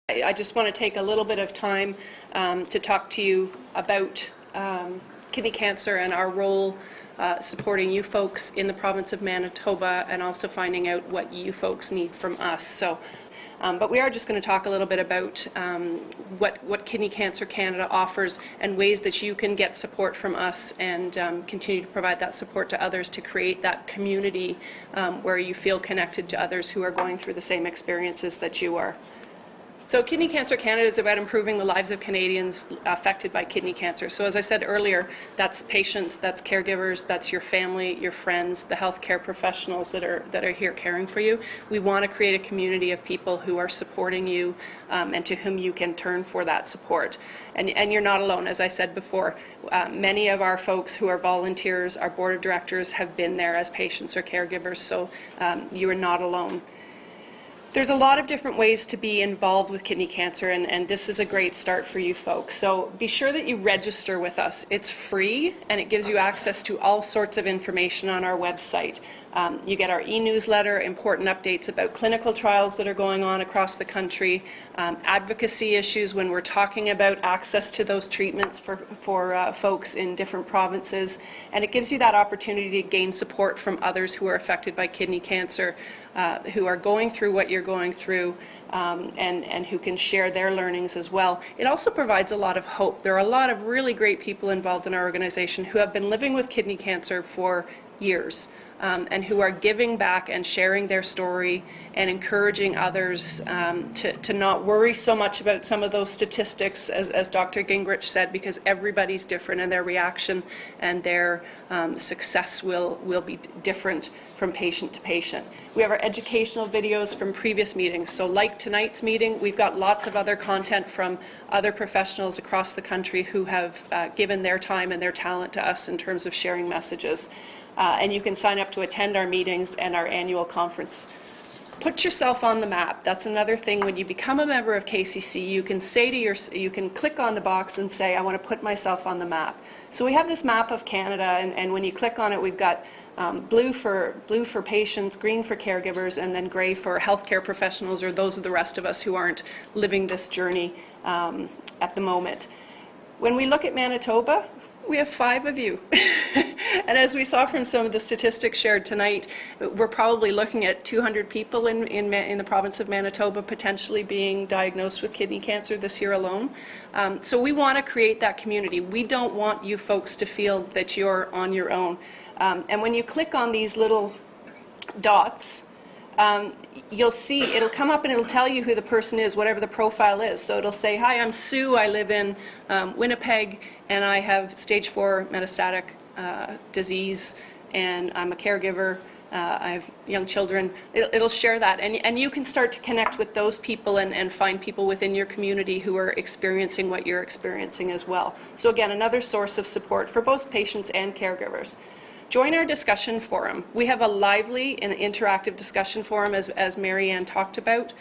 I just want to take a little bit of time to talk to you about kidney cancer and our role supporting you folks in the province of Manitoba, and also finding out what you folks need from us. So, but we are just going to talk a little bit about what Kidney Cancer Canada offers and ways that you can get support from us and continue to provide that support to others to create that community where you feel connected to others who are going through the same experiences that you are. So Kidney Cancer Canada is about improving the lives of Canadians affected by kidney cancer. So as I said earlier, that's patients, that's caregivers, that's your family, your friends, the healthcare professionals that are here caring for you. We want to create a community of people who are supporting you and to whom you can turn for that support. And you're not alone. As I said before, many of our folks who are volunteers, our board of directors, have been there as patients or caregivers, so you are not alone. There's a lot of different ways to be involved with kidney cancer, and this is a great start for you folks. So be sure that you register with us. It's free, and it gives you access to all sorts of information on our website. You get our e-newsletter, important updates about clinical trials that are going on across the country, advocacy issues when we're talking about access to those treatments for folks in different provinces, and it gives you that opportunity to gain support from others who are affected by kidney cancer, who are going through what you're going through, and who can share their learnings as well. It also provides a lot of hope. There are a lot of really great people involved in our organization who have been living with kidney cancer for years. And who are giving back and sharing their story and encouraging others to not worry so much about some of those statistics, as Dr. Gingrich said, because everybody's different and their reaction and their success will be different from patient to patient. We have our educational videos from previous meetings. So like tonight's meeting, we've got lots of other content from other professionals across the country who have given their time and their talent to us in terms of sharing messages. And you can sign up to attend our meetings and our annual conference. Put yourself on the map. That's another thing. When you become a member of KCC, you can say to you can click on the box and say, I want to put myself on the map. So we have this map of Canada, and when you click on it, we've got blue for patients, green for caregivers, and then gray for healthcare professionals, or those of the rest of us who aren't living this journey at the moment. When we look at Manitoba, we have 5 of you. And as we saw from some of the statistics shared tonight, we're probably looking at 200 people in the province of Manitoba potentially being diagnosed with kidney cancer this year alone. So we want to create that community. We don't want you folks to feel that you're on your own. And when you click on these little dots, you'll see it'll come up and it'll tell you who the person is, whatever the profile is. So it'll say, hi, I'm Sue, I live in Winnipeg, and I have stage 4 metastatic disease, and I'm a caregiver, I have young children. It'll share that, and you can start to connect with those people and find people within your community who are experiencing what you're experiencing as well. So again, another source of support for both patients and caregivers. Join our discussion forum. We have a lively and interactive discussion forum, as Mary Ann talked about.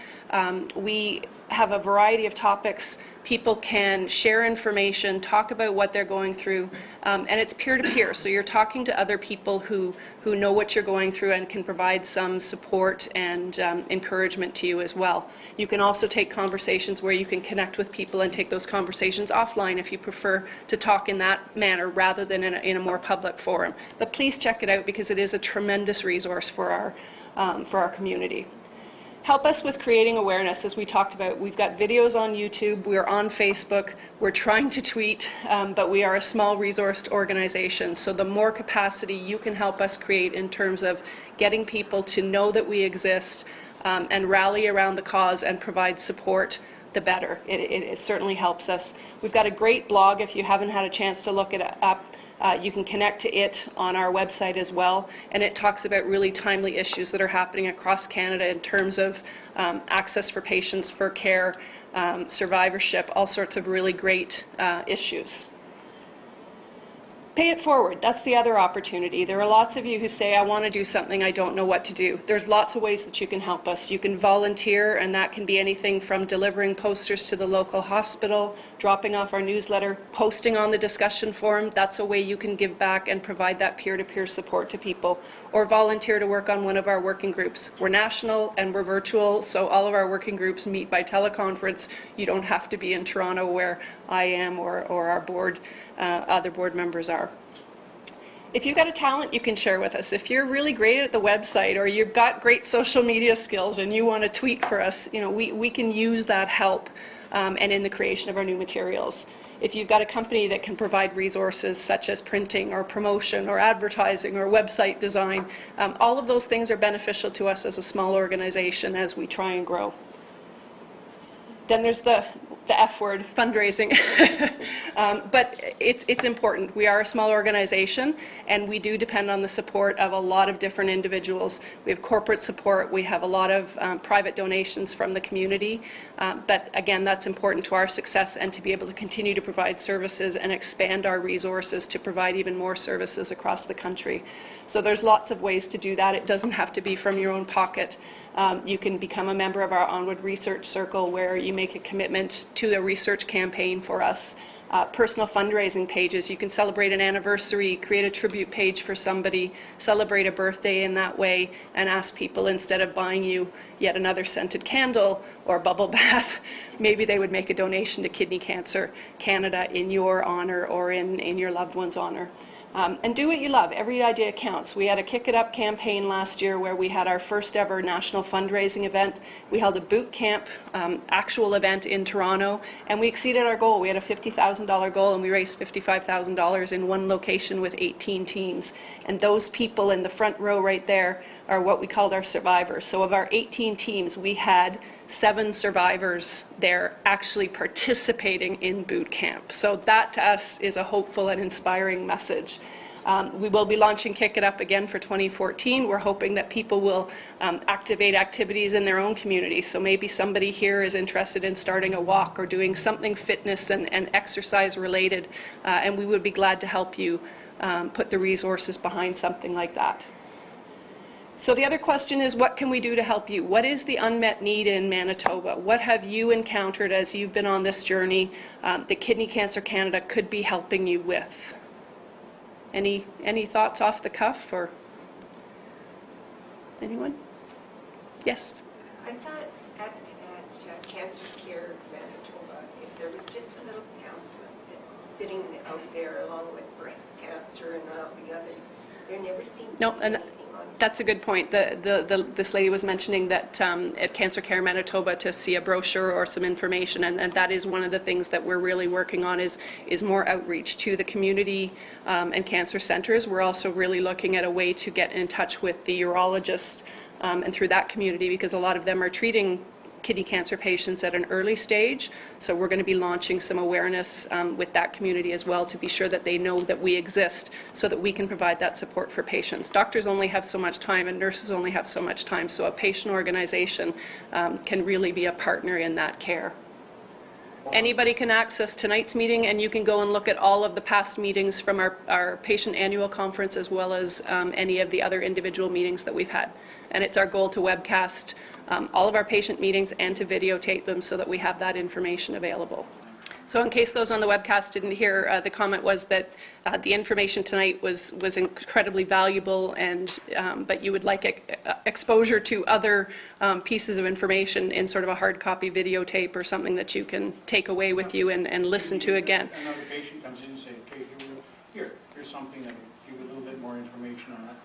We have a variety of topics. People can share information, talk about what they're going through, and it's peer-to-peer. So you're talking to other people who know what you're going through and can provide some support and encouragement to you as well. You can also take conversations where you can connect with people and take those conversations offline if you prefer to talk in that manner rather than in a more public forum. But please check it out, because it is a tremendous resource for our community. Help us with creating awareness, as we talked about. We've got videos on YouTube, we're on Facebook, we're trying to tweet, but we are a small resourced organization. So the more capacity you can help us create in terms of getting people to know that we exist and rally around the cause and provide support, the better. It certainly helps us. We've got a great blog. If you haven't had a chance to look it up, you can connect to it on our website as well, and it talks about really timely issues that are happening across Canada in terms of access for patients, for care, survivorship, all sorts of really great issues. Pay it forward. That's the other opportunity. There are lots of you who say, I want to do something, I don't know what to do. There's lots of ways that you can help us. You can volunteer, and that can be anything from delivering posters to the local hospital, dropping off our newsletter, posting on the discussion forum. That's a way you can give back and provide that peer-to-peer support to people. Or volunteer to work on one of our working groups. We're national and we're virtual, so all of our working groups meet by teleconference. You don't have to be in Toronto where I am or our board, other board members are. If you've got a talent you can share with us, if you're really great at the website or you've got great social media skills and you want to tweet for us, you know, we can use that help and in the creation of our new materials. If you've got a company that can provide resources such as printing or promotion or advertising or website design, all of those things are beneficial to us as a small organization as we try and grow. Then there's the F word, fundraising. But it's important. We are a small organization, and we do depend on the support of a lot of different individuals. We have corporate support. We have a lot of private donations from the community. But again, that's important to our success and to be able to continue to provide services and expand our resources to provide even more services across the country. So there's lots of ways to do that. It doesn't have to be from your own pocket. You can become a member of our Onward Research Circle, where you make a commitment to a research campaign for us. Personal fundraising pages. You can celebrate an anniversary, create a tribute page for somebody, celebrate a birthday in that way, and ask people, instead of buying you yet another scented candle or bubble bath, maybe they would make a donation to Kidney Cancer Canada in your honor or in your loved one's honor. And do what you love. Every idea counts. We had a Kick It Up campaign last year where we had our first ever national fundraising event. We held a boot camp actual event in Toronto, and we exceeded our goal. We had a $50,000 goal, and we raised $55,000 in one location with 18 teams. And those people in the front row right there are what we called our survivors. So of our 18 teams, we had 7 survivors there actually participating in boot camp. So that to us is a hopeful and inspiring message. We will be launching Kick It Up again for 2014. We're hoping that people will activate activities in their own community. So maybe somebody here is interested in starting a walk or doing something fitness and exercise related, and we would be glad to help you put the resources behind something like that. So the other question is, what can we do to help you? What is the unmet need in Manitoba? What have you encountered as you've been on this journey that Kidney Cancer Canada could be helping you with? Any thoughts off the cuff, or anyone? Yes? I thought at Cancer Care Manitoba, if there was just a little pamphlet sitting out there along with breast cancer and all the others, there never seemed to be anything. That's a good point. This lady was mentioning that at Cancer Care Manitoba to see a brochure or some information, and that is one of the things that we're really working on is more outreach to the community and cancer centers. We're also really looking at a way to get in touch with the urologists and through that community, because a lot of them are treating kidney cancer patients at an early stage. So we're going to be launching some awareness with that community as well, to be sure that they know that we exist, so that we can provide that support for patients. Doctors only have so much time and nurses only have so much time, so a patient organization can really be a partner in that care. Anybody can access tonight's meeting, and you can go and look at all of the past meetings from our patient annual conference, as well as any of the other individual meetings that we've had. And it's our goal to webcast all of our patient meetings and to videotape them so that we have that information available. So in case those on the webcast didn't hear, the comment was that the information tonight was incredibly valuable, and but you would like exposure to other pieces of information in sort of a hard copy videotape or something that you can take away with you and listen to again. Another patient comes in and says, okay, here's something that will give a little bit more information on that.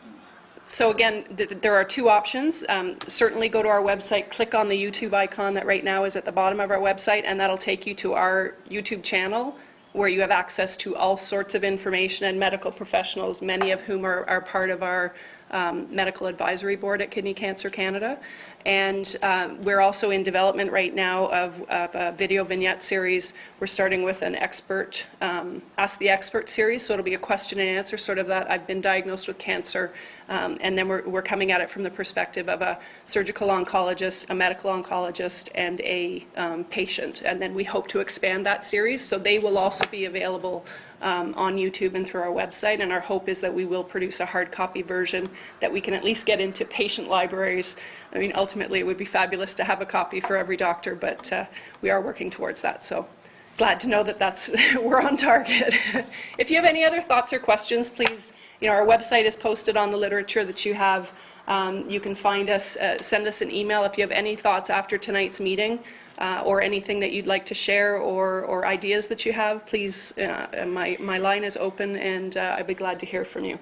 So again, there are 2 options. Certainly go to our website, click on the YouTube icon that right now is at the bottom of our website, and that'll take you to our YouTube channel, where you have access to all sorts of information and medical professionals, many of whom are part of our medical advisory board at Kidney Cancer Canada. And we're also in development right now of a video vignette series. We're starting with an expert, Ask the Expert series, so it'll be a question and answer, sort of that I've been diagnosed with cancer, and then we're coming at it from the perspective of a surgical oncologist, a medical oncologist, and a patient. And then we hope to expand that series, so they will also be available on YouTube and through our website, and our hope is that we will produce a hard copy version that we can at least get into patient libraries. I mean, ultimately, it would be fabulous to have a copy for every doctor, but we are working towards that. So glad to know that we're on target. If you have any other thoughts or questions, please, our website is posted on the literature that you have. You can find us, send us an email if you have any thoughts after tonight's meeting, or anything that you'd like to share, or ideas that you have. Please, my line is open, and I'd be glad to hear from you.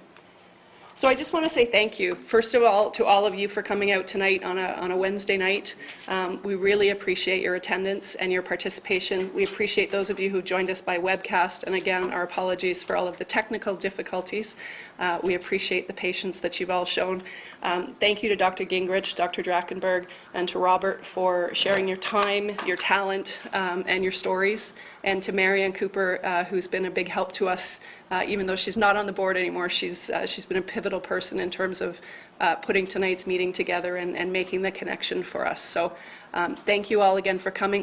So I just want to say thank you, first of all, to all of you for coming out tonight on a Wednesday night. We really appreciate your attendance and your participation. We appreciate those of you who joined us by webcast, and again, our apologies for all of the technical difficulties. We appreciate the patience that you've all shown. Thank you to Dr. Gingrich, Dr. Drachenberg, and to Robert for sharing your time, your talent, and your stories. And to Marianne Cooper, who's been a big help to us, even though she's not on the board anymore. She's been a pivotal person in terms of putting tonight's meeting together and making the connection for us. So thank you all again for coming.